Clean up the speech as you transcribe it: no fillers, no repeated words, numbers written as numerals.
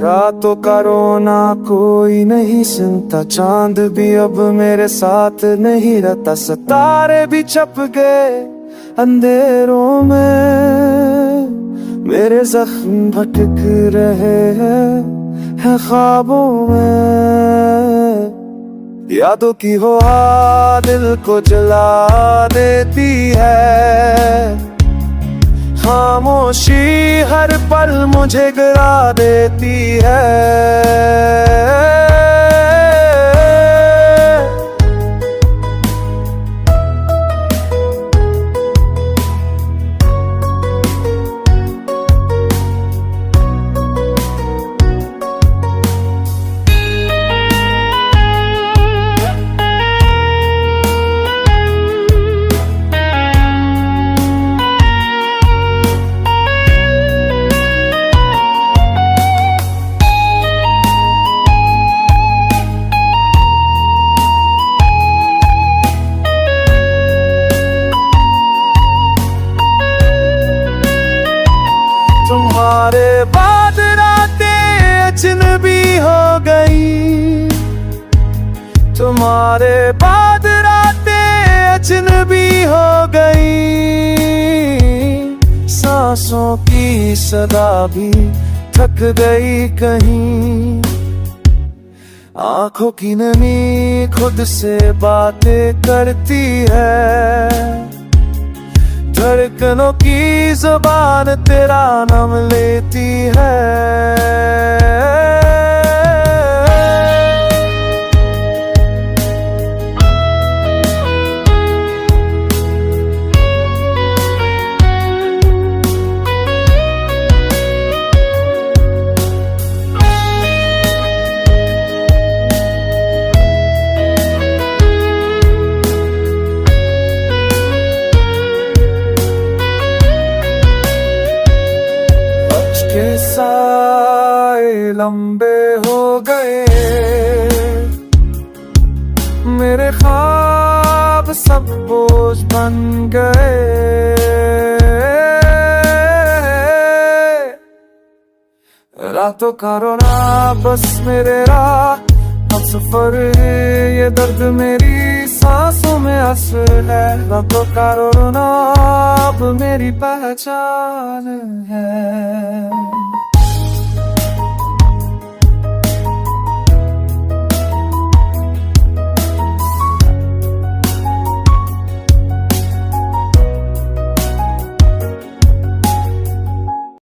रातों का रोना कोई नहीं सुनता, चांद भी अब मेरे साथ नहीं रहता, सितारे भी छप गए अंधेरों में, मेरे जख्म भटक रहे हैं ख्वाबों में। यादों की हो दिल को जला देती है, खामोशी हर पल मुझे गिरा देती है। तुम्हारे बाद रातें अजनबी हो गई, तुम्हारे बाद रातें अजनबी हो गई, सांसों की सदा भी थक गई कहीं, आंखों की नमी खुद से बातें करती है, धड़कनों की जुबान तेरा नाम लेती है। के साए लंबे हो गए, मेरे ख्वाब सब बोझ बन गए, रातों का रोना बस मेरे राह हम सफर, ये दर्द मेरी सांसों में असर है, रातों का रोना अब मेरी पहचान है।